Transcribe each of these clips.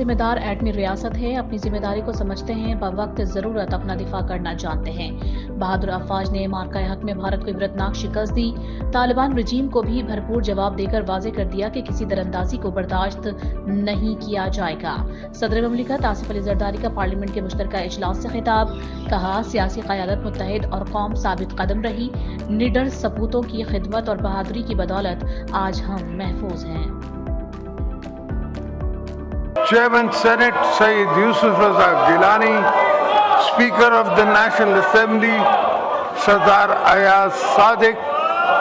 ذمہ دار ایٹمی ریاست ہے، اپنی ذمہ داری کو سمجھتے ہیں، بوقت ضرورت اپنا دفاع کرنا جانتے ہیں۔ بہادر افواج نے مارکہ حق میں بھارت کو عبرتناک شکست دی۔ طالبان رجیم کو بھی بھرپور جواب دے کر واضح کر دیا کہ کسی دراندازی کو برداشت نہیں کیا جائے گا۔ صدر مملکت آصف علی زرداری کا پارلیمنٹ کے مشترکہ اجلاس سے خطاب، کہا سیاسی قیادت متحد اور قوم ثابت قدم رہی، نڈر سپوتوں کی خدمت اور بہادری کی بدولت آج ہم محفوظ ہیں۔ Chairman Senate Syed Yusuf Raza Gilani, Speaker of the National Assembly Sardar Ayaz Sadiq,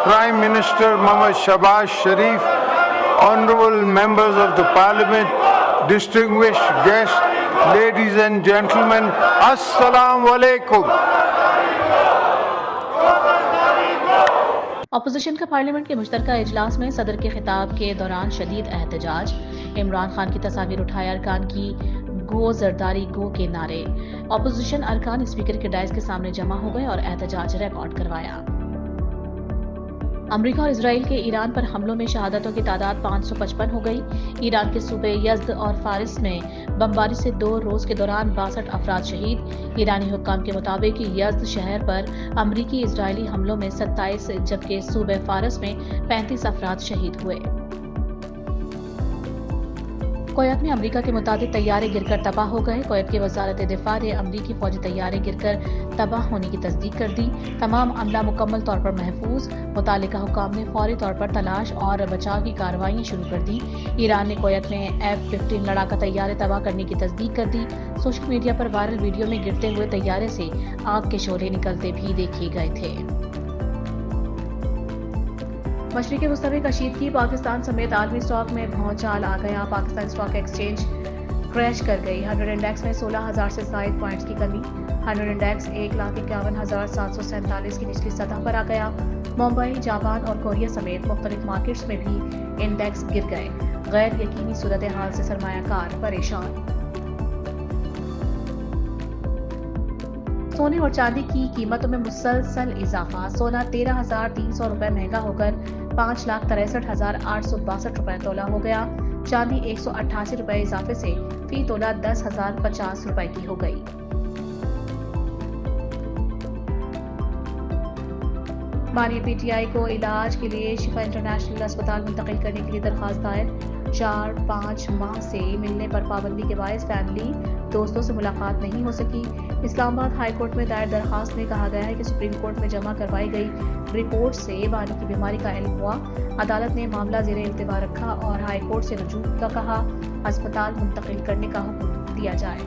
Prime Minister Mohammad Shahbaz Sharif, Honorable Members of the Parliament, distinguished guests, ladies and gentlemen, Assalamu alaikum. Opposition کا parliament کے مشترکہ اجلاس میں صدر کے خطاب کے دوران شدید احتجاج، عمران خان کی تصاویر اٹھائے ارکان کی گو زرداری گو کے نعرے، اپوزیشن ارکان اسپیکر کے ڈائز کے سامنے جمع ہو گئے اور احتجاج ریکارڈ کروایا۔ امریکہ اور اسرائیل کے ایران پر حملوں میں شہادتوں کی تعداد 555 ہو گئی۔ ایران کے صوبے یزد اور فارس میں بمباری سے 2 روز کے دوران 62 افراد شہید۔ ایرانی حکام کے مطابق یزد شہر پر امریکی اسرائیلی حملوں میں 27 جبکہ صوبے فارس میں 35 افراد شہید ہوئے۔ کویت میں امریکہ کے متعدد طیارے گر کر تباہ ہو گئے۔ کویت کی وزارت دفاع نے امریکی فوجی طیارے گر کر تباہ ہونے کی تصدیق کر دی۔ تمام عملہ مکمل طور پر محفوظ۔ متعلقہ حکام نے فوری طور پر تلاش اور بچاؤ کی کارروائیاں شروع کر دی۔ ایران نے کویت میں F-15 لڑاکا طیارے تباہ کرنے کی تصدیق کر دی۔ سوشل میڈیا پر وائرل ویڈیو میں گرتے ہوئے طیارے سے آگ کے شعلے نکلتے بھی دیکھے گئے تھے۔ مشرقی وسطی کشیدگی، پاکستان سمیت عالمی اسٹاک میں بھونچال آ گیا۔ پاکستان اسٹاک ایکسچینج کریش کر گئی۔ 100 انڈیکس میں 16,000 سے زائد پوائنٹس کی کمی۔ 100 انڈیکس 1,51,747 کی نچلی سطح پر آ گیا۔ ممبئی، جاپان اور کوریا سمیت مختلف مارکیٹس میں بھی انڈیکس گر گئے۔ غیر یقینی صورتحال سے سرمایہ کار پریشان۔ سونے اور چاندی کی قیمتوں میں مسلسل اضافہ۔ سونا 13,300 روپے مہنگا ہو کر 5,63,862 روپے تولہ ہو گیا۔ چاندی 188 روپے اضافے سے فی تولہ 10,050 روپے کی ہو گئی۔ بانی پی ٹی آئی کو علاج کے لیے شفا انٹرنیشنل اسپتال منتقل کرنے کے لیے درخواست دائر۔ 4-5 ماہ سے ملنے پر پابندی کے باعث فیملی دوستوں سے ملاقات نہیں ہو سکی۔ اسلام آباد ہائی کورٹ میں دائر درخواست میں کہا گیا ہے کہ سپریم کورٹ میں جمع کروائی گئی رپورٹ سے بانی کی بیماری کا علم ہوا۔ عدالت نے معاملہ زیر التوا رکھا اور ہائی کورٹ سے رجوع کا کہا، اسپتال منتقل کرنے کا حکم دیا جائے۔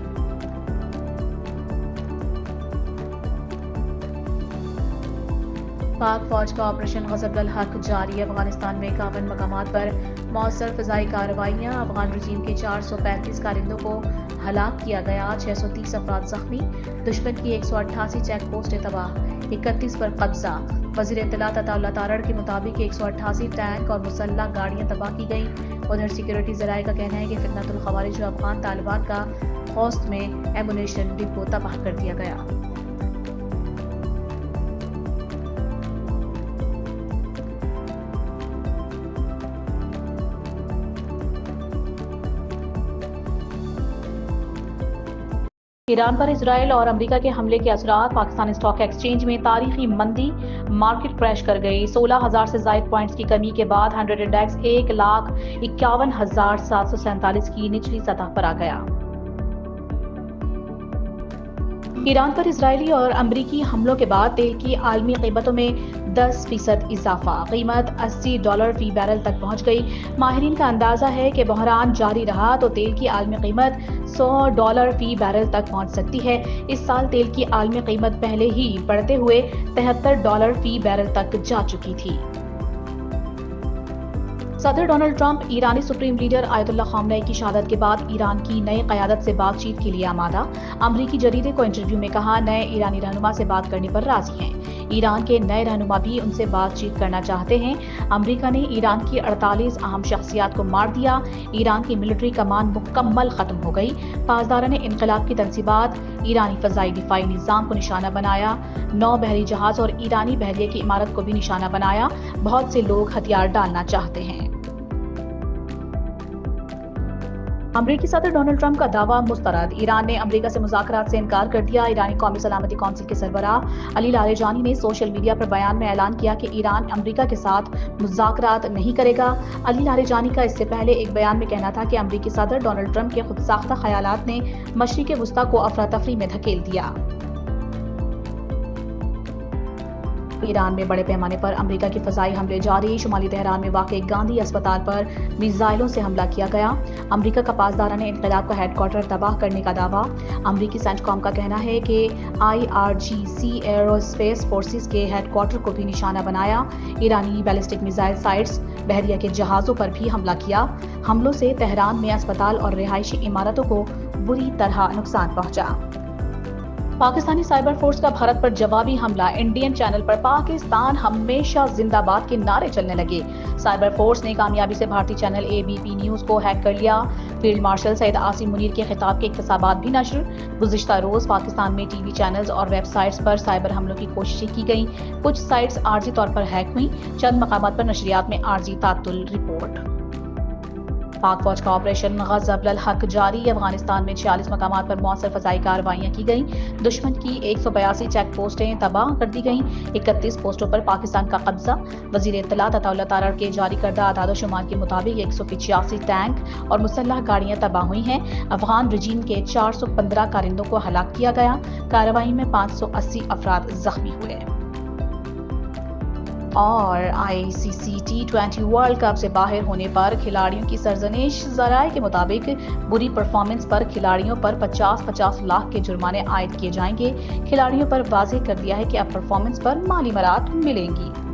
پاک فوج کا آپریشن غضب الحق جاری۔ افغانستان میں 51 مقامات پر مؤثر فضائی کارروائیاں۔ افغان رجیم کے 435 کارندوں کو ہلاک کیا گیا، 630 افراد زخمی۔ دشمن کی 188 چیک پوسٹیں تباہ، 31 پر قبضہ۔ وزیر اطلاعات عطا اللہ تارڑ کے مطابق 188 ٹینک اور مسلح گاڑیاں تباہ کی گئیں۔ ادھر سیکورٹی ذرائع کا کہنا ہے کہ فتنۃ الخوارج و افغان طالبان کا خوست میں ایمونیشن ڈپو تباہ کر دیا گیا۔ ایران پر اسرائیل اور امریکہ کے حملے کے اثرات، پاکستان اسٹاک ایکسچینج میں تاریخی مندی، مارکیٹ کریش کر گئی۔ 16,000 سے زائد پوائنٹس کی کمی کے بعد 100 انڈیکس 1,51,747 کی نچلی سطح پر آ گیا۔ ایران پر اسرائیلی اور امریکی حملوں کے بعد تیل کی عالمی قیمتوں میں 10% اضافہ، قیمت $80 فی بیرل تک پہنچ گئی۔ ماہرین کا اندازہ ہے کہ بحران جاری رہا تو تیل کی عالمی قیمت $100 فی بیرل تک پہنچ سکتی ہے۔ اس سال تیل کی عالمی قیمت پہلے ہی بڑھتے ہوئے $73 فی بیرل تک جا چکی تھی۔ صدر ڈونلڈ ٹرمپ ایرانی سپریم لیڈر آیت اللہ خامنہ ای کی شہادت کے بعد ایران کی نئی قیادت سے بات چیت کے لیے آمادہ۔ امریکی جریدے کو انٹرویو میں کہا، نئے ایرانی رہنما سے بات کرنے پر راضی ہیں۔ ایران کے نئے رہنما بھی ان سے بات چیت کرنا چاہتے ہیں۔ امریکہ نے ایران کی 48 اہم شخصیات کو مار دیا۔ ایران کی ملٹری کمان مکمل ختم ہو گئی۔ پاسداران انقلاب کی تنصیبات، ایرانی فضائی دفاعی نظام کو نشانہ بنایا۔ 9 بحری جہاز اور ایرانی بحریہ کی عمارت کو بھی نشانہ بنایا۔ بہت سے لوگ ہتھیار ڈالنا چاہتے ہیں۔ امریکی صدر ڈونلڈ ٹرمپ کا دعویٰ مسترد، ایران نے امریکہ سے مذاکرات سے انکار کر دیا۔ ایرانی قومی سلامتی کونسل کے سربراہ علی لاریجانی نے سوشل میڈیا پر بیان میں اعلان کیا کہ ایران امریکہ کے ساتھ مذاکرات نہیں کرے گا۔ علی لاریجانی کا اس سے پہلے ایک بیان میں کہنا تھا کہ امریکی صدر ڈونلڈ ٹرمپ کے خود ساختہ خیالات نے مشرق وسطیٰ کو افراتفری میں دھکیل دیا۔ ایران میں بڑے پیمانے پر امریکہ کے فضائی حملے جاری، شمالی تہران میں واقع گاندھی اسپتال پر میزائلوں سے حملہ کیا گیا۔ امریکہ کا پاسداران انقلاب کا ہیڈ کوارٹر تباہ کرنے کا دعویٰ، امریکی سینٹ کام کا کہنا ہے کہ IRGC ایرو اسپیس فورسز کے ہیڈ کوارٹر کو بھی نشانہ بنایا۔ ایرانی بیلسٹک میزائل سائٹس، بحریہ کے جہازوں پر بھی حملہ کیا۔ حملوں سے تہران میں اسپتال اور رہائشی عمارتوں کو بری طرح نقصان پہنچا۔ پاکستانی سائبر فورس کا بھارت پر جوابی حملہ، انڈین چینل پر پاکستان ہمیشہ زندہ باد کے نعرے چلنے لگے۔ سائبر فورس نے کامیابی سے بھارتی چینل ABP نیوز کو ہیک کر لیا۔ فیلڈ مارشل سید عاصم منیر کے خطاب کے اقتباسات بھی نشر۔ گزشتہ روز پاکستان میں TV چینلز اور ویب سائٹس پر سائبر حملوں کی کوششیں کی گئیں۔ کچھ سائٹس عارضی طور پر ہیک ہوئیں، چند مقامات پر نشریات میں عارضی تعطل رپورٹ۔ پاک فوج کا آپریشن غزب الحق جاری، افغانستان میں 46 مقامات پر مؤثر فضائی کارروائیاں کی گئیں۔ دشمن کی 182 چیک پوسٹیں تباہ کر دی گئیں، 31 پوسٹوں پر پاکستان کا قبضہ۔ وزیر اطلاعات عطا اللہ تارڑ کے جاری کردہ اعداد و شمار کے مطابق 185 ٹینک اور مسلح گاڑیاں تباہ ہوئی ہیں۔ افغان رجیم کے 415 کارندوں کو ہلاک کیا گیا۔ کارروائی میں 580 افراد زخمی ہوئے۔ اور ICC T20 ورلڈ کپ سے باہر ہونے پر کھلاڑیوں کی سرزنش، ذرائع کے مطابق بری پرفارمنس پر کھلاڑیوں پر 50 لاکھ کے جرمانے عائد کیے جائیں گے۔ کھلاڑیوں پر واضح کر دیا ہے کہ اب پرفارمنس پر مالی مراعات ملیں گی۔